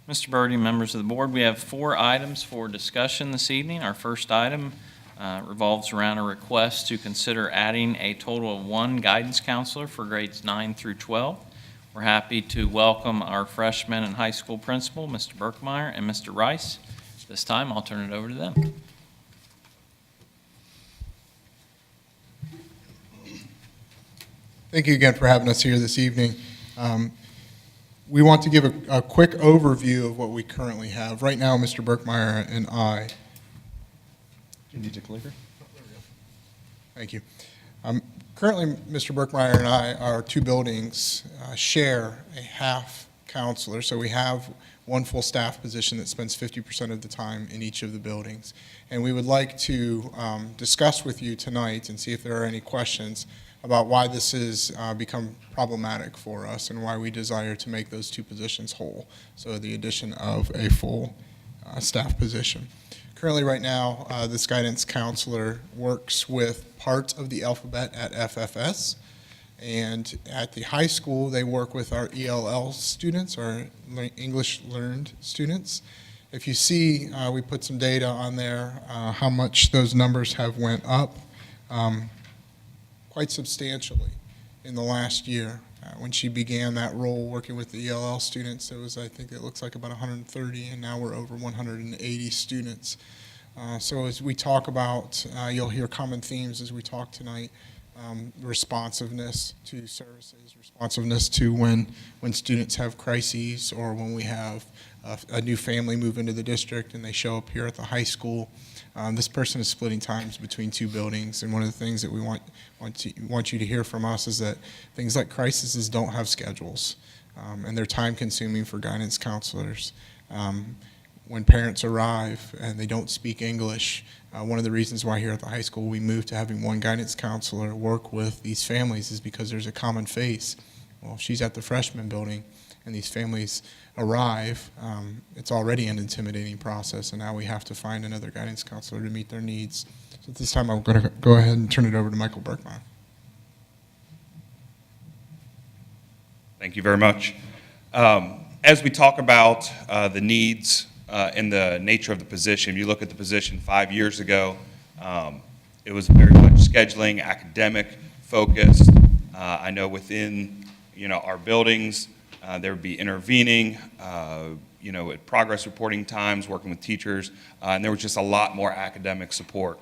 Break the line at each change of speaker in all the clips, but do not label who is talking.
Mr. Birdie, members of the board, we have 4 items for discussion this evening. Our first item revolves around a request to consider adding a total of 1 guidance counselor for grades 9 through 12. We're happy to welcome our freshman and high school principal, Mr. Berkmeyer and Mr. Rice. This time, I'll turn it over to them.
Thank you again for having us here this evening. We want to give a quick overview of what we currently have. Right now, Mr. Berkmeyer and I.
You need to clicker?
Thank you. Currently, Mr. Berkmeyer and I, our 2 buildings share a half counselor. So we have 1 full staff position that spends 50% of the time in each of the buildings. And we would like to discuss with you tonight and see if there are any questions about why this has become problematic for us and why we desire to make those 2 positions whole. So the addition of a full staff position. Currently right now, this guidance counselor works with parts of the alphabet at FFS, and at the high school they work with our ELL students, our English learned students. If you see, we put some data on there, how much those numbers have went up. Quite substantially in the last year. When she began that role working with the ELL students, it was, I think it looks like about 130, and now we're over 180 students. So as we talk about, you'll hear common themes as we talk tonight, responsiveness to services, responsiveness to when students have crises or when we have a new family move into the district and they show up here at the high school. This person is splitting times between 2 buildings, and one of the things that we want you to hear from us is that things like crises don't have schedules, and they're time consuming for guidance counselors. When parents arrive and they don't speak English, one of the reasons why here at the high school we moved to having 1 guidance counselor work with these families is because there's a common face. Well, if she's at the freshman building and these families arrive, it's already an intimidating process, and now we have to find another guidance counselor to meet their needs. So at this time, I'm going to go ahead and turn it over to Michael Berkmeyer.
Thank you very much. As we talk about the needs and the nature of the position, if you look at the position 5 years ago, it was very much scheduling, academic focused. I know within our buildings, there would be intervening, at progress reporting times, working with teachers, and there was just a lot more academic support.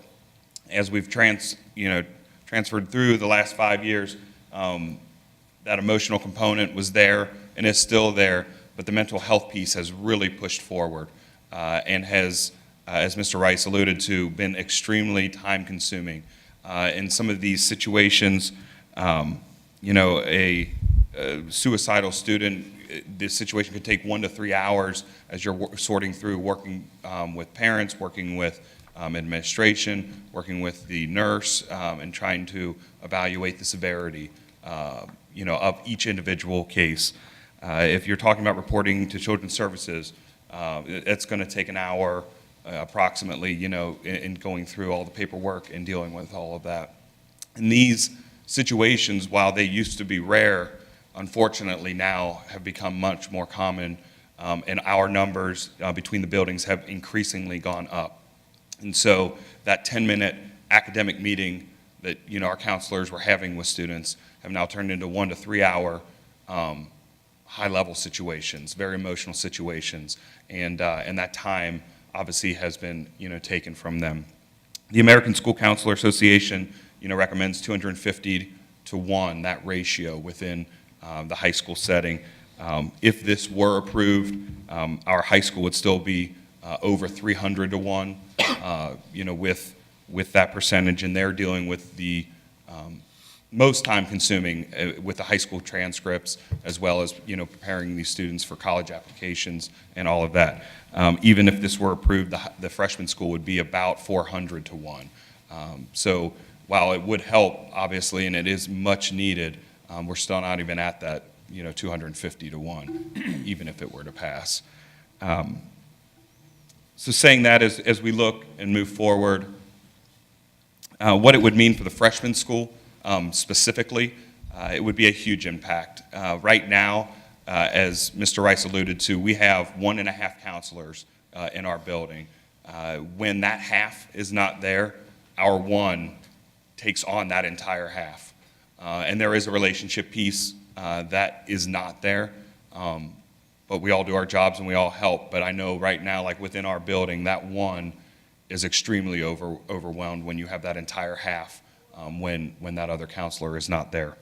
As we've transferred through the last 5 years, that emotional component was there and is still there, but the mental health piece has really pushed forward and has, as Mr. Rice alluded to, been extremely time-consuming. In some of these situations, a suicidal student, this situation could take 1 to 3 hours as you're sorting through, working with parents, working with administration, working with the nurse, and trying to evaluate the severity of each individual case. If you're talking about reporting to Children's Services, it's going to take an hour approximately, in going through all the paperwork and dealing with all of that. And these situations, while they used to be rare, unfortunately now have become much more common, and our numbers between the buildings have increasingly gone up. And so that 10-minute academic meeting that our counselors were having with students have now turned into 1 to 3 hour high-level situations, very emotional situations, and that time obviously has been taken from them. The American School Counselor Association recommends 250 to 1, that ratio within the high school setting. If this were approved, our high school would still be over 300 to 1, with that percentage, and they're dealing with the most time consuming with the high school transcripts, as well as preparing these students for college applications and all of that. Even if this were approved, the freshman school would be about 400 to 1. So while it would help, obviously, and it is much needed, we're still not even at that 250 to 1, even if it were to pass. So saying that, as we look and move forward, what it would mean for the freshman school specifically, it would be a huge impact. Right now, as Mr. Rice alluded to, we have 1.5 counselors in our building. When that half is not there, our one takes on that entire half. And there is a relationship piece that is not there. But we all do our jobs and we all help. But I know right now, like within our building, that one is extremely overwhelmed when you have that entire half when that other counselor is not there.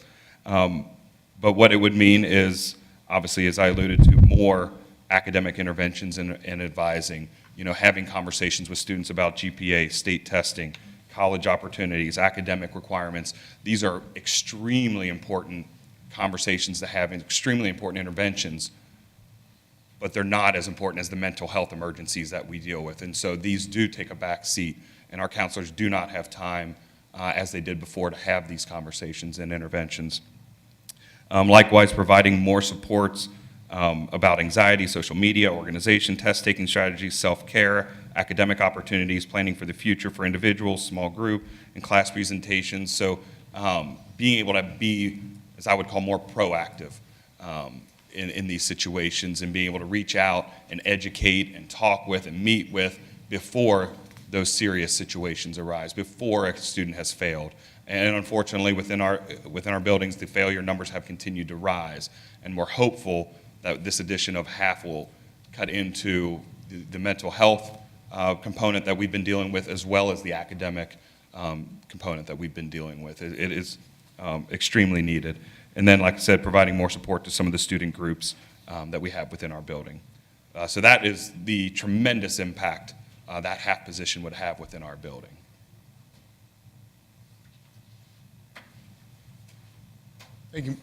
But what it would mean is, obviously, as I alluded to, more academic interventions and advising, having conversations with students about GPA, state testing, college opportunities, academic requirements. These are extremely important conversations to have and extremely important interventions, but they're not as important as the mental health emergencies that we deal with. And so these do take a back seat, and our counselors do not have time, as they did before, to have these conversations and interventions. Likewise, providing more supports about anxiety, social media, organization, test-taking strategies, self-care, academic opportunities, planning for the future for individuals, small group, and class presentations. So being able to be, as I would call, more proactive in these situations, and being able to reach out and educate and talk with and meet with before those serious situations arise, before a student has failed. And unfortunately, within our buildings, the failure numbers have continued to rise, and we're hopeful that this addition of half will cut into the mental health component that we've been dealing with, as well as the academic component that we've been dealing with. It is extremely needed. And then, like I said, providing more support to some of the student groups that we have within our building. So that is the tremendous impact that half position would have within our building.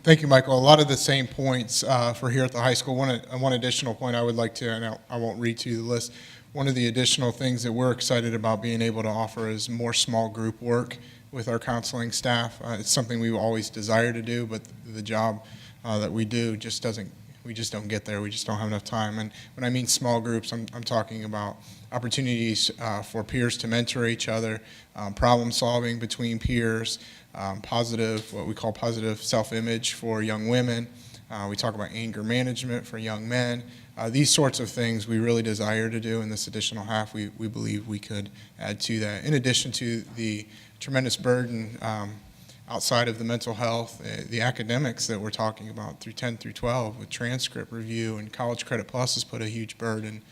Thank you, Michael. A lot of the same points for here at the high school. One additional point I would like to, and I won't read to you the list, one of the additional things that we're excited about being able to offer is more small group work with our counseling staff. It's something we've always desired to do, but the job that we do just doesn't, we just don't get there. We just don't have enough time. And when I mean small groups, I'm talking about opportunities for peers to mentor each other, problem solving between peers, positive, what we call positive self-image for young women. We talk about anger management for young men. These sorts of things we really desire to do, and this additional half we believe we could add to that. In addition to the tremendous burden outside of the mental health, the academics that we're talking about through 10 through 12 with transcript review, and College Credit Plus has put a huge burden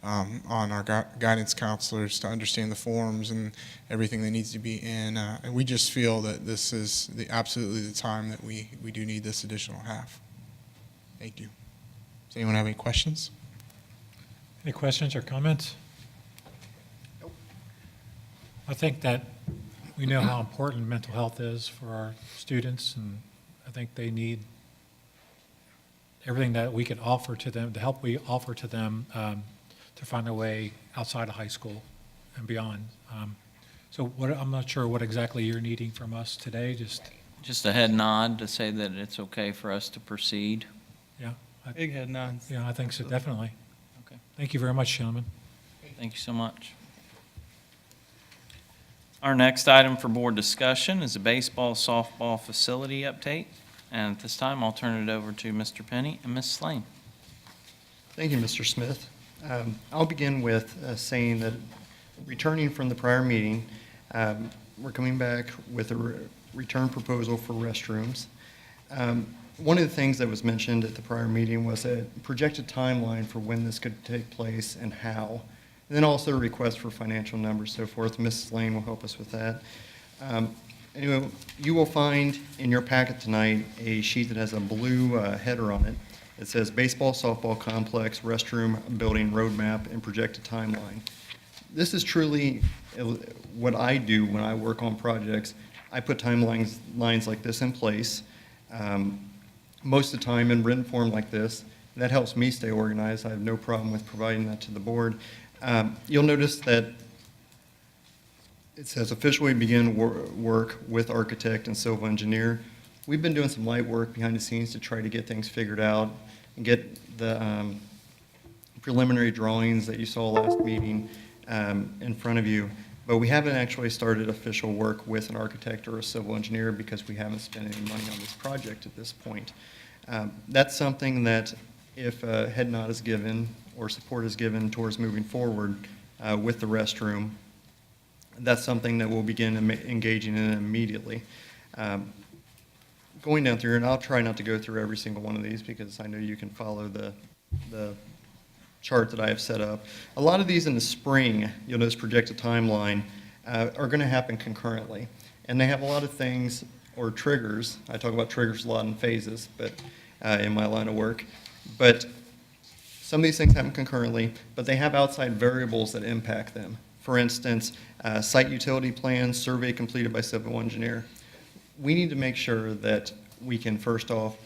on our guidance counselors to understand the forms and everything that needs to be in. And we just feel that this is absolutely the time that we do need this additional half. Thank you. Does anyone have any questions?
Any questions or comments?
Nope.
I think that we know how important mental health is for our students, and I think they need everything that we can offer to them, the help we offer to them to find a way outside of high school and beyond. So I'm not sure what exactly you're needing from us today,
Just a head nod to say that it's okay for us to proceed.
yeah.
Big head nods.
Yeah, I think so, definitely.
Okay.
Thank you very much, gentlemen.
Thank you so much. Our next item for board discussion is a baseball, softball facility update. And at this time, I'll turn it over to Mr. Penny and Ms. Slane.
Thank you, Mr. Smith. I'll begin with saying that returning from the prior meeting, we're coming back with a return proposal for restrooms. One of the things that was mentioned at the prior meeting was a projected timeline for when this could take place and how. And then also a request for financial numbers, so forth. Mrs. Lane will help us with that. Anyway, you will find in your packet tonight a sheet that has a blue header on it. It says Baseball Softball Complex Restroom Building Roadmap and Projected Timeline. This is truly what I do when I work on projects. I put timelines like this in place, most of the time in written form like this. That helps me stay organized. I have no problem with providing that to the board. You'll notice that it says officially begin work with architect and civil engineer. We've been doing some light work behind the scenes to try to get things figured out and get the preliminary drawings that you saw last meeting in front of you. But we haven't actually started official work with an architect or a civil engineer because we haven't spent any money on this project at this point. That's something that if a head nod is given or support is given towards moving forward with the restroom, that's something that we'll begin engaging in immediately. Going down through, and I'll try not to go through every single one of these because I know you can follow the chart that I have set up. A lot of these in the spring, you'll notice projected timeline, are going to happen concurrently. And they have a lot of things or triggers. I talk about triggers a lot in phases, but in my line of work. But some of these things happen concurrently, but they have outside variables that impact them. For instance, site utility plan, survey completed by civil engineer. We need to make sure that we can, first off,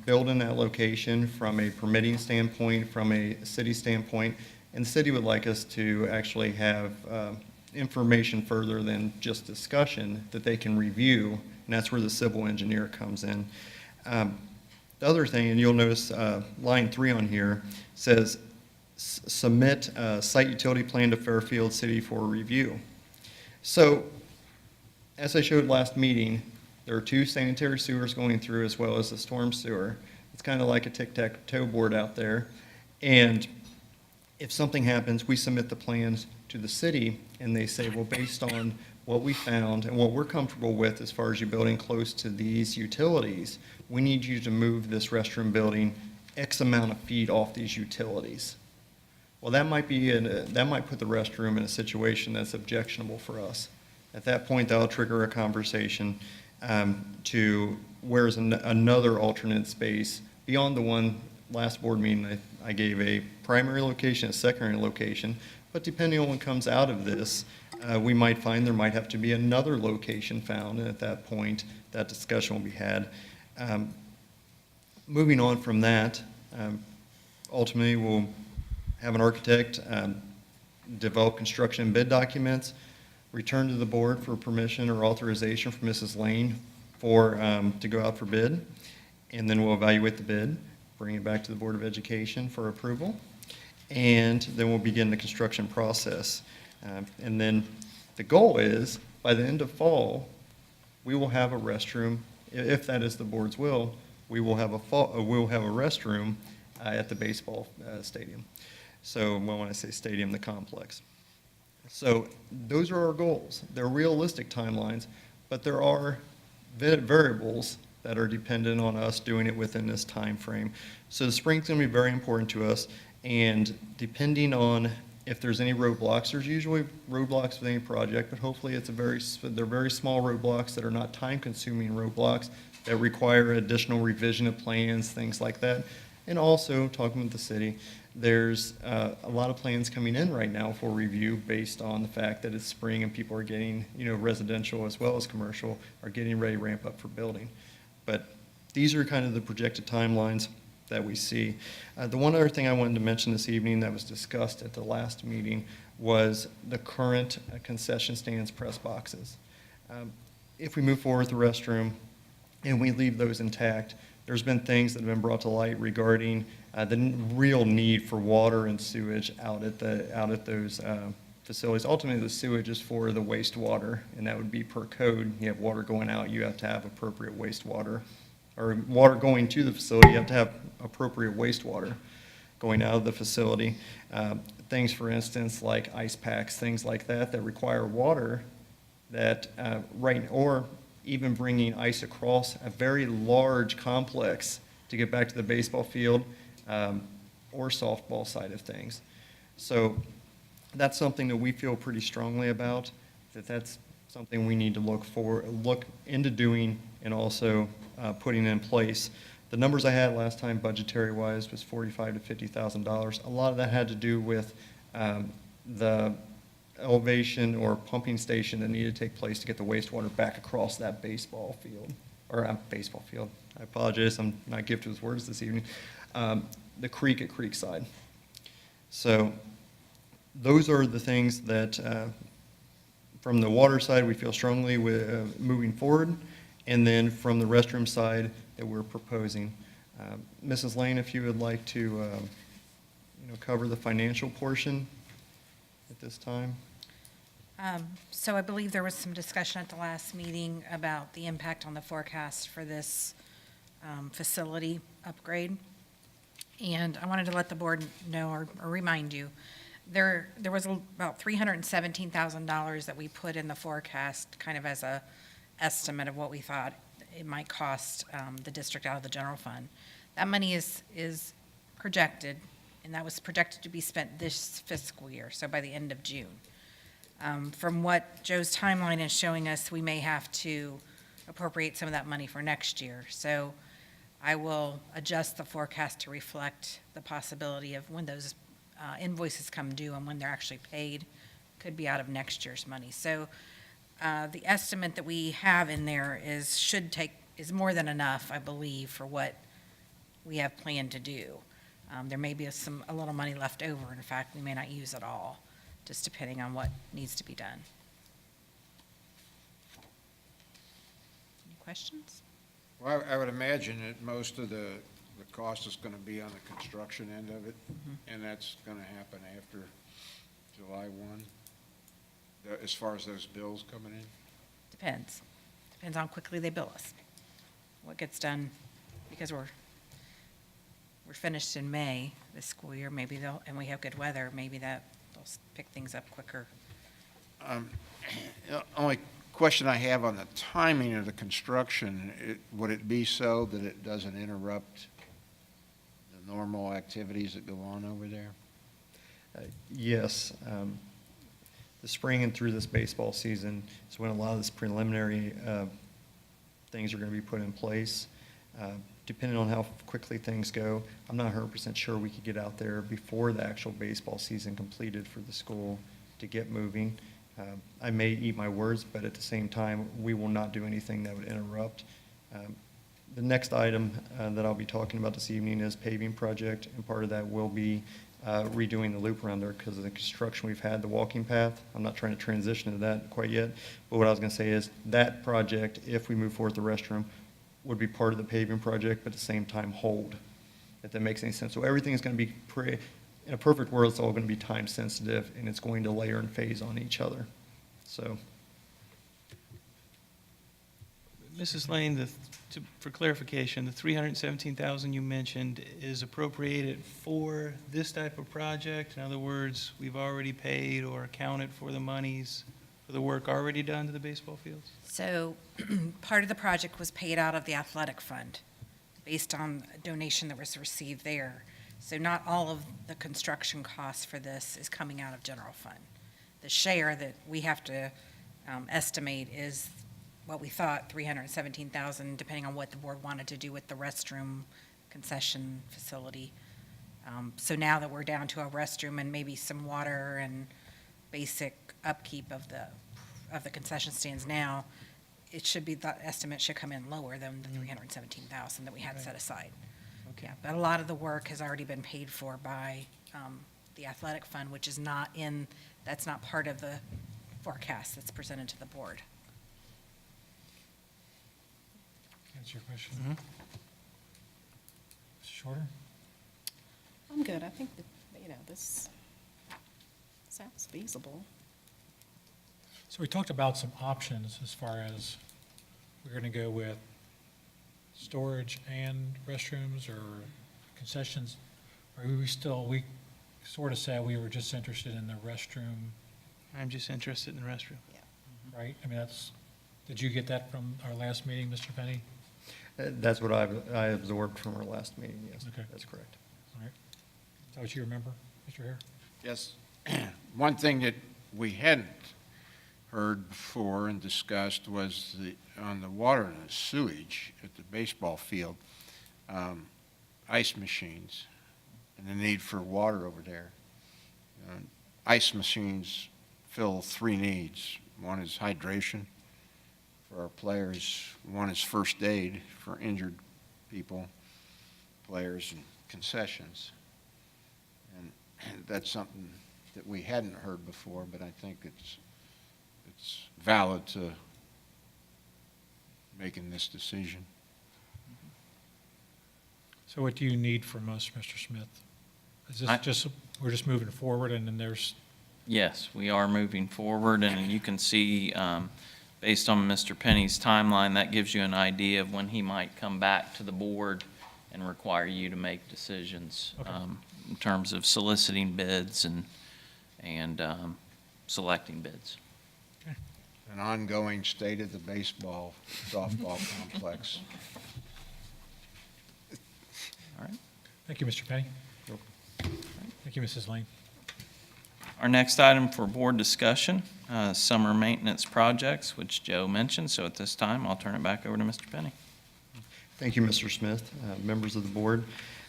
build in that location from a permitting standpoint, from a city standpoint, and the city would like us to actually have information further than just discussion that they can review, and that's where the civil engineer comes in. The other thing, and you'll notice line 3 on here, says submit site utility plan to Fairfield City for review. So, as I showed last meeting, there are 2 sanitary sewers going through as well as a storm sewer. It's kind of like a tic-tac-toe board out there. And if something happens, we submit the plans to the city, and they say, well, based on what we found and what we're comfortable with as far as you building close to these utilities, we need you to move this restroom building X amount of feet off these utilities. Well, that might put the restroom in a situation that's objectionable for us. At that point, that'll trigger a conversation to where's another alternate space beyond the one last board meeting I gave a primary location, a secondary location, but depending on what comes out of this, we might find there might have to be another location found, and at that point, that discussion will be had. Moving on from that, ultimately we'll have an architect develop construction and bid documents, return to the board for permission or authorization from Mrs. Lane to go out for bid, and then we'll evaluate the bid, bring it back to the Board of Education for approval, and then we'll begin the construction process. And then the goal is, by the end of fall, we will have a restroom, if that is the board's will, we will have a restroom at the baseball stadium. So when I say stadium, the complex. So those are our goals. They're realistic timelines, but there are variables that are dependent on us doing it within this time frame. So the spring's going to be very important to us, and depending on if there's any roadblocks, there's usually roadblocks with any project, but hopefully they're very small roadblocks that are not time-consuming roadblocks that require additional revision of plans, things like that. And also, talking with the city, there's a lot of plans coming in right now for review based on the fact that it's spring and people are getting, residential as well as commercial, are getting ready to ramp up for building. But these are kind of the projected timelines that we see. The one other thing I wanted to mention this evening that was discussed at the last meeting was the current concession stands press boxes. If we move forward with the restroom and we leave those intact, there's been things that have been brought to light regarding the real need for water and sewage out at those facilities. Ultimately, the sewage is for the wastewater, and that would be per code. You have water going out, you have to have appropriate wastewater. Or water going to the facility, you have to have appropriate wastewater going out of the facility. Things, for instance, like ice packs, things like that require water that, or even bringing ice across a very large complex to get back to the baseball field or softball side of things. So that's something that we feel pretty strongly about, that's something we need to look into doing and also putting in place. The numbers I had last time budgetary-wise was $45,000 to $50,000. A lot of that had to do with the elevation or pumping station that needed to take place to get the wastewater back across that baseball field. I apologize, I'm not gifted with words this evening. The creek at Creekside. So those are the things that from the water side we feel strongly with moving forward, and then from the restroom side that we're proposing. Mrs. Lane, if you would like to cover the financial portion at this time.
So I believe there was some discussion at the last meeting about the impact on the forecast for this facility upgrade. And I wanted to let the board know or remind you, there was about $317,000 that we put in the forecast, kind of as a estimate of what we thought it might cost the district out of the general fund. That money is projected, and that was projected to be spent this fiscal year, so by the end of June. From what Joe's timeline is showing us, we may have to appropriate some of that money for next year. So I will adjust the forecast to reflect the possibility of when those invoices come due and when they're actually paid, could be out of next year's money. So the estimate that we have in there is more than enough, I believe, for what we have planned to do. There may be a little money left over. In fact, we may not use it all, just depending on what needs to be done. Any questions?
Well, I would imagine that most of the cost is going to be on the construction end of it, and that's going to happen after July 1, as far as those bills coming in?
Depends. Depends on how quickly they bill us. What gets done, because we're finished in May this school year, maybe and we have good weather, maybe they'll pick things up quicker.
The only question I have on the timing of the construction, would it be so that it doesn't interrupt the normal activities that go on over there?
Yes. The spring and through this baseball season is when a lot of this preliminary things are going to be put in place. Depending on how quickly things go, I'm not 100% sure we could get out there before the actual baseball season completed for the school to get moving. I may eat my words, but at the same time, we will not do anything that would interrupt. The next item that I'll be talking about this evening is paving project, and part of that will be redoing the loop around there because of the construction we've had, the walking path. I'm not trying to transition to that quite yet, but what I was going to say is that project, if we move forward with the restroom, would be part of the paving project, but at the same time hold, if that makes any sense. So everything is going to be, in a perfect world, it's all going to be time sensitive, and it's going to layer and phase on each other. So.
Mrs. Lane, for clarification, the $317,000 you mentioned is appropriated for this type of project? In other words, we've already paid or accounted for the monies for the work already done to the baseball fields?
So part of the project was paid out of the athletic fund based on a donation that was received there. So not all of the construction costs for this is coming out of general fund. The share that we have to estimate is what we thought, $317,000, depending on what the board wanted to do with the restroom concession facility. So now that we're down to a restroom and maybe some water and basic upkeep of the concession stands now, it should be, the estimate should come in lower than the $317,000 that we had set aside.
Okay.
Yeah, but a lot of the work has already been paid for by the athletic fund, which is not that's not part of the forecast that's presented to the board.
Answer your question.
Mhm.
Shorter?
I'm good. I think that, this sounds feasible.
So we talked about some options as far as we're going to go with storage and restrooms or concessions. Or we sort of said we were just interested in the restroom,
I'm just interested in the restroom.
right? I mean, did you get that from our last meeting, Mr. Penny?
That's what I absorbed from our last meeting, yes.
Okay.
That's correct.
All right. Is that what you remember, Mr. Hare?
Yes. One thing that we hadn't heard before and discussed was on the water and the sewage at the baseball field, ice machines and the need for water over there. Ice machines fill three needs. One is hydration for our players. One is first aid for injured people, players, and concessions. And that's something that we hadn't heard before, but I think it's valid to making this decision.
So what do you need from us, Mr. Smith? Is this we're just moving forward and then there's,
Yes, we are moving forward, and you can see, based on Mr. Penny's timeline, that gives you an idea of when he might come back to the board and require you to make decisions
Okay.
in terms of soliciting bids and selecting bids.
An ongoing state of the baseball, softball complex.
All right.
Thank you, Mr. Penny. Thank you, Mrs. Lane.
Our next item for board discussion, summer maintenance projects, which Joe mentioned. So at this time, I'll turn it back over to Mr. Penny.
Thank you, Mr. Smith. Members of the board,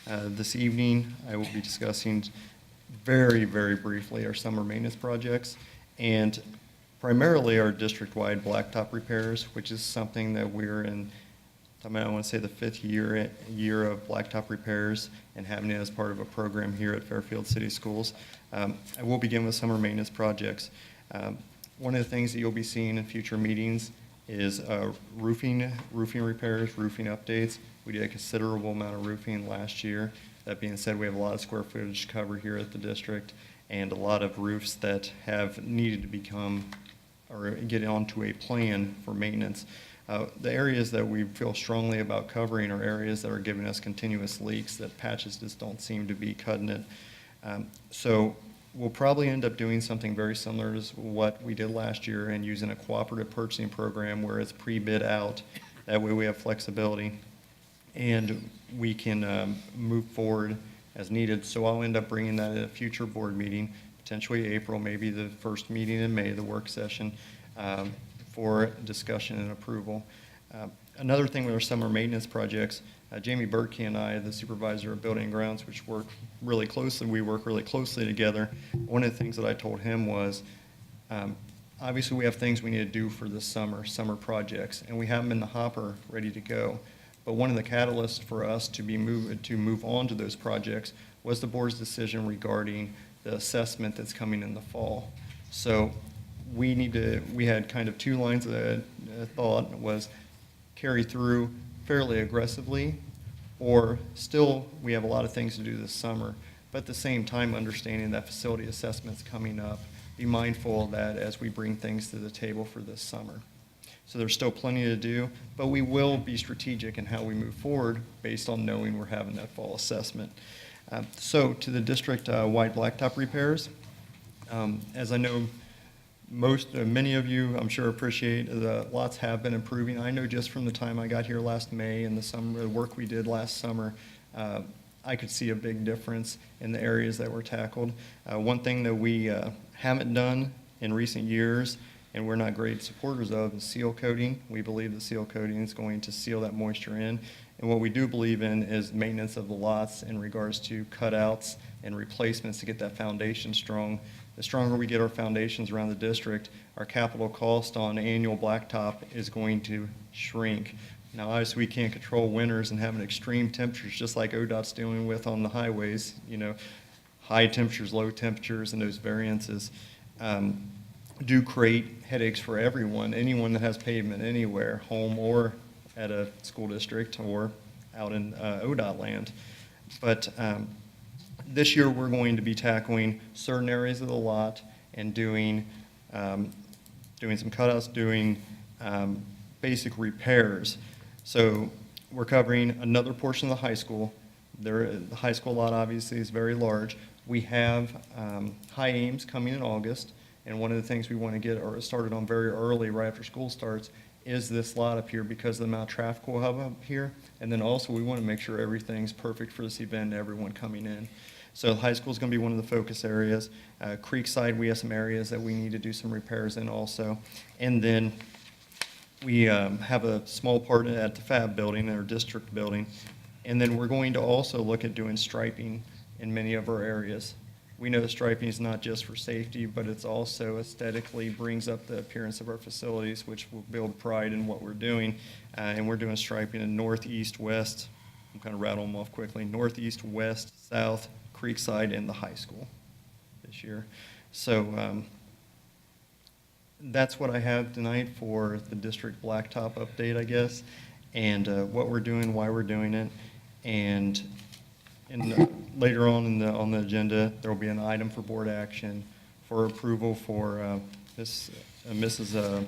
this evening, I will be discussing very, very briefly our summer maintenance projects and primarily our district-wide blacktop repairs, which is something that we're in, I want to say the fifth year of blacktop repairs and having it as part of a program here at Fairfield City Schools. I will begin with summer maintenance projects. One of the things that you'll be seeing in future meetings is roofing repairs, roofing updates. We did a considerable amount of roofing last year. That being said, we have a lot of square footage cover here at the district and a lot of roofs that have needed to become or get onto a plan for maintenance. The areas that we feel strongly about covering are areas that are giving us continuous leaks, that patches just don't seem to be cutting it. So we'll probably end up doing something very similar to what we did last year and using a cooperative purchasing program where it's pre-bid out. That way we have flexibility and we can move forward as needed. So I'll end up bringing that at a future board meeting, potentially April, maybe the first meeting in May, the work session, for discussion and approval. Another thing with our summer maintenance projects, Jamie Berkey and I, the supervisor of building and grounds, we work really closely together. One of the things that I told him was, obviously we have things we need to do for the summer projects, and we have them in the hopper ready to go. But one of the catalysts for us to move on to those projects was the board's decision regarding the assessment that's coming in the fall. So we had kind of two lines of thought, was carry through fairly aggressively, or still we have a lot of things to do this summer, but at the same time understanding that facility assessment's coming up, be mindful of that as we bring things to the table for this summer. So there's still plenty to do, but we will be strategic in how we move forward based on knowing we're having that fall assessment. So to the district-wide blacktop repairs, as I know many of you, I'm sure, appreciate, the lots have been improving. I know just from the time I got here last May and the work we did last summer, I could see a big difference in the areas that were tackled. One thing that we haven't done in recent years, and we're not great supporters of, is seal coating. We believe that seal coating is going to seal that moisture in. And what we do believe in is maintenance of the lots in regards to cutouts and replacements to get that foundation strong. The stronger we get our foundations around the district, our capital cost on annual blacktop is going to shrink. Now, obviously, we can't control winters and having extreme temperatures, just like ODOT's dealing with on the highways, high temperatures, low temperatures, and those variances do create headaches for anyone that has pavement anywhere, home or at a school district or out in ODOT land. But this year, we're going to be tackling certain areas of the lot and doing some cutouts, doing basic repairs. So we're covering another portion of the high school. The high school lot obviously is very large. We have high aims coming in August, and one of the things we want to get started on very early, right after school starts, is this lot up here because of the amount of traffic we'll have up here. And then also we want to make sure everything's perfect for this event and everyone coming in. So high school is going to be one of the focus areas. Creekside, we have some areas that we need to do some repairs in also. And then we have a small part at the FAB building, our district building. And then we're going to also look at doing striping in many of our areas. We know striping is not just for safety, but it's also aesthetically brings up the appearance of our facilities, which will build pride in what we're doing. And we're doing striping in north, east, west. I'm kind of rattling them off quickly. Northeast, west, south, Creekside, and the high school this year. So that's what I have tonight for the district blacktop update, I guess, and what we're doing, why we're doing it. And later on the agenda, there will be an item for board action for approval for Mrs.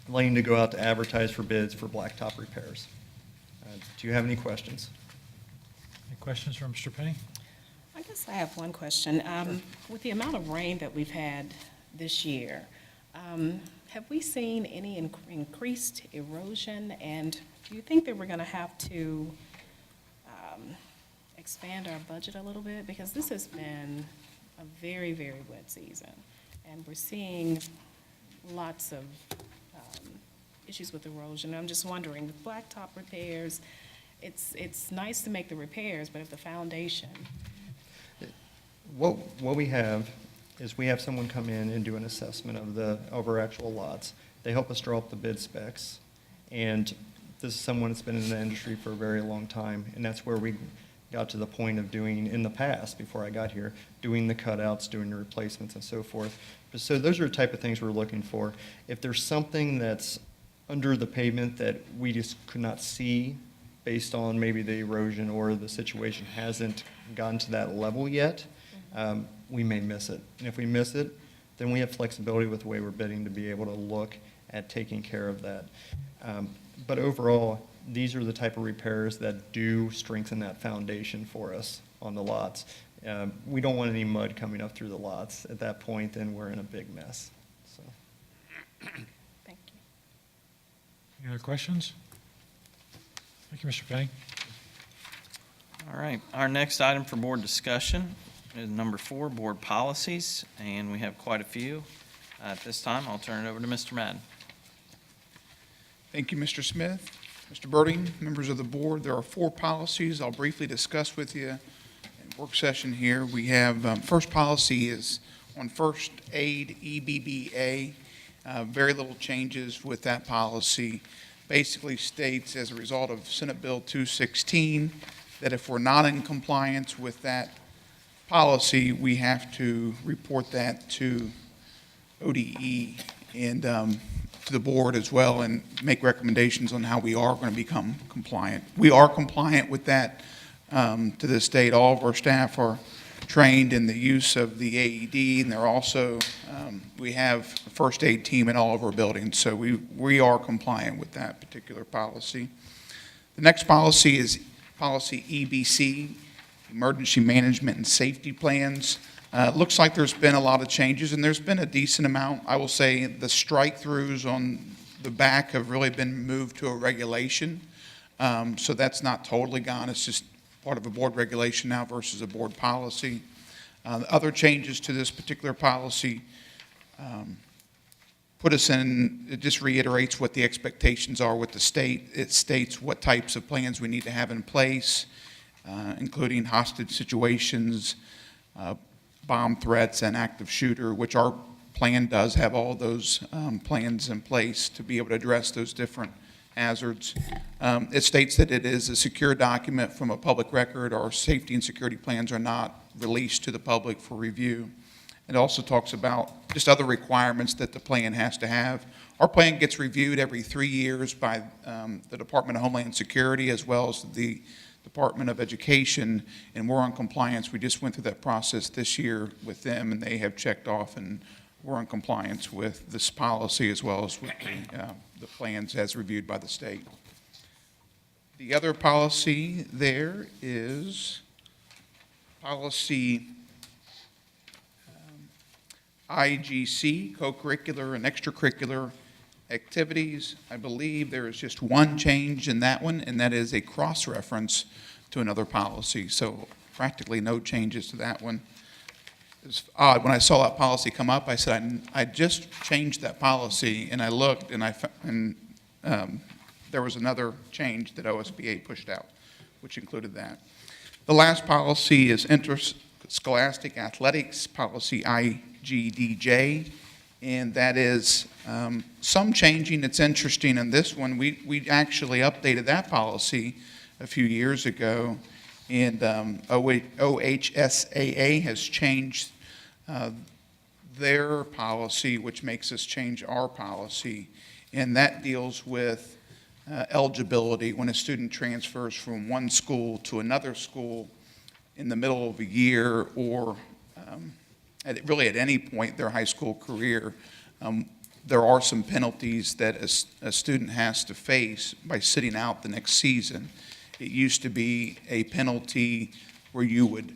Lane to go out to advertise for bids for blacktop repairs. Do you have any questions?
Any questions from Mr. Penny?
I guess I have one question. With the amount of rain that we've had this year, have we seen any increased erosion? And do you think that we're going to have to expand our budget a little bit? Because this has been a very, very wet season, and we're seeing lots of issues with erosion. I'm just wondering, with blacktop repairs, it's nice to make the repairs, but if the foundation,
What we have is we have someone come in and do an assessment of our actual lots. They help us draw up the bid specs, and this is someone that's been in the industry for a very long time, and that's where we got to the point of doing, in the past, before I got here, doing the cutouts, doing the replacements and so forth. So those are the type of things we're looking for. If there's something that's under the pavement that we just could not see based on maybe the erosion or the situation hasn't gotten to that level yet, we may miss it. And if we miss it, then we have flexibility with the way we're bidding to be able to look at taking care of that. But overall, these are the type of repairs that do strengthen that foundation for us on the lots. We don't want any mud coming up through the lots. At that point, then we're in a big mess. So.
thank you.
Any other questions? Thank you, Mr. Penny.
All right, our next item for board discussion is number 4, board policies, and we have quite a few. At this time, I'll turn it over to Mr. Madden.
Thank you, Mr. Smith. Mr. Birding, members of the board, there are 4 policies I'll briefly discuss with you in work session here. We have, first policy is on first aid, EBBA. Very little changes with that policy. Basically states, as a result of Senate Bill 216, that if we're not in compliance with that policy, we have to report that to ODE and to the board as well, and make recommendations on how we are going to become compliant. We are compliant with that to this date. All of our staff are trained in the use of the AED, and they're also, we have a first aid team in all of our buildings, so we are compliant with that particular policy. The next policy is policy EBC, Emergency Management and Safety Plans. Looks like there's been a lot of changes, and there's been a decent amount. I will say the strike-throughs on the back have really been moved to a regulation, so that's not totally gone. It's just part of a board regulation now versus a board policy. Other changes to this particular policy put us in, it just reiterates what the expectations are with the state. It states what types of plans we need to have in place, including hostage situations, bomb threats, and active shooter, which our plan does have all those plans in place to be able to address those different hazards. It states that it is a secure document from a public record. Our safety and security plans are not released to the public for review. It also talks about just other requirements that the plan has to have. Our plan gets reviewed every 3 years by the Department of Homeland Security as well as the Department of Education, and we're on compliance. We just went through that process this year with them, and they have checked off, and we're in compliance with this policy as well as with the plans as reviewed by the state. The other policy there is policy IGC, co-curricular and extracurricular activities. I believe there is just one change in that one, and that is a cross-reference to another policy. So practically no changes to that one. It's odd, when I saw that policy come up, I said, I just changed that policy, and I looked, and there was another change that OSBA pushed out, which included that. The last policy is interscholastic athletics, policy IGDJ, and that is some changing. It's interesting in this one. We actually updated that policy a few years ago, and OHSAA has changed their policy, which makes us change our policy, and that deals with eligibility when a student transfers from one school to another school in the middle of a year or really at any point in their high school career. There are some penalties that a student has to face by sitting out the next season. It used to be a penalty where you would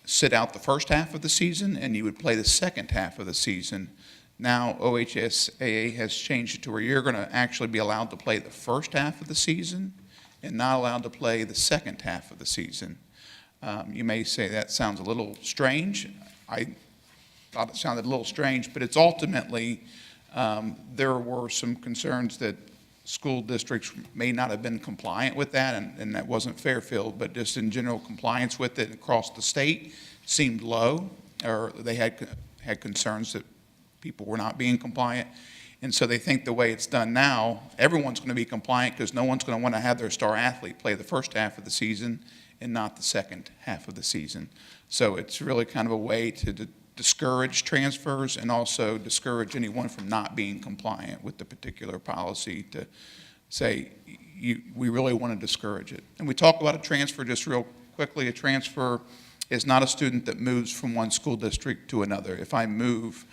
sit out the first half of the season and you would play the second half of the season. Now OHSAA has changed it to where you're going to actually be allowed to play the first half of the season and not allowed to play the second half of the season. You may say that sounds a little strange. I thought it sounded a little strange, but it's ultimately, there were some concerns that school districts may not have been compliant with that, and that wasn't Fairfield, but just in general compliance with it across the state seemed low, or they had concerns that people were not being compliant. And so they think the way it's done now, everyone's going to be compliant because no one's going to want to have their star athlete play the first half of the season and not the second half of the season. So it's really kind of a way to discourage transfers and also discourage anyone from not being compliant with the particular policy, to say, we really want to discourage it. And we talk about a transfer just real quickly. A transfer is not a student that moves from one school district to another. If I move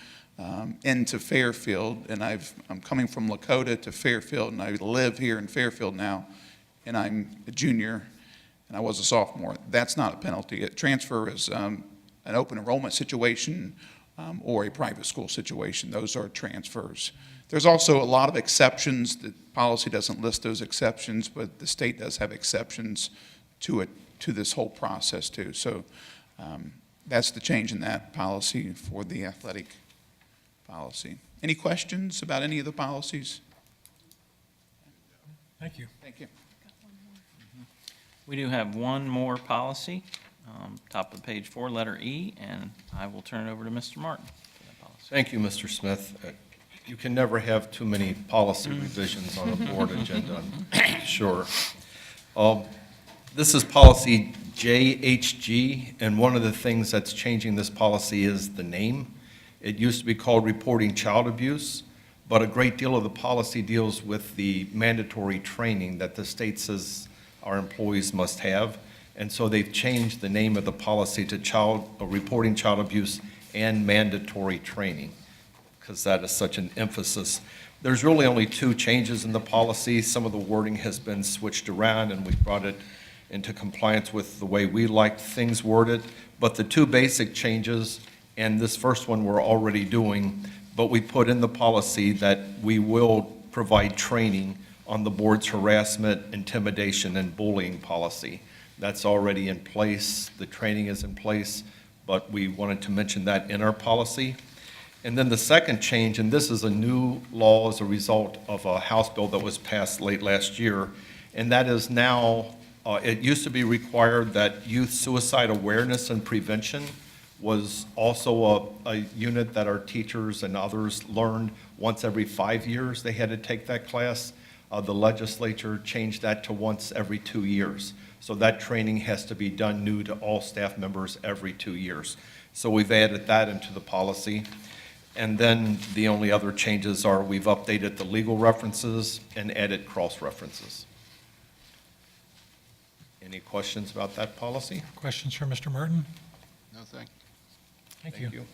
into Fairfield and I'm coming from Lakota to Fairfield and I live here in Fairfield now and I'm a junior and I was a sophomore, that's not a penalty. A transfer is an open enrollment situation or a private school situation. Those are transfers. There's also a lot of exceptions. The policy doesn't list those exceptions, but the state does have exceptions to this whole process too. So that's the change in that policy for the athletic policy. Any questions about any of the policies?
Thank you.
Thank you.
We do have one more policy, top of page 4, letter E, and I will turn it over to Mr. Martin for that policy.
Thank you, Mr. Smith. You can never have too many policy revisions on a board agenda, I'm sure. This is policy JHG, and one of the things that's changing this policy is the name. It used to be called reporting child abuse, but a great deal of the policy deals with the mandatory training that the state says our employees must have. And so they've changed the name of the policy to reporting child abuse and mandatory training, because that is such an emphasis. There's really only 2 changes in the policy. Some of the wording has been switched around, and we brought it into compliance with the way we liked things worded. But the 2 basic changes, and this first one we're already doing, but we put in the policy that we will provide training on the board's harassment, intimidation, and bullying policy. That's already in place. The training is in place, but we wanted to mention that in our policy. And then the second change, and this is a new law as a result of a House bill that was passed late last year, and that is now, it used to be required that youth suicide awareness and prevention was also a unit that our teachers and others learned once every 5 years. They had to take that class. The legislature changed that to once every 2 years. So that training has to be done new to all staff members every 2 years. So we've added that into the policy. And then the only other changes are we've updated the legal references and added cross-references. Any questions about that policy?
Questions for Mr. Martin?
No, thank you.
Thank you.
you.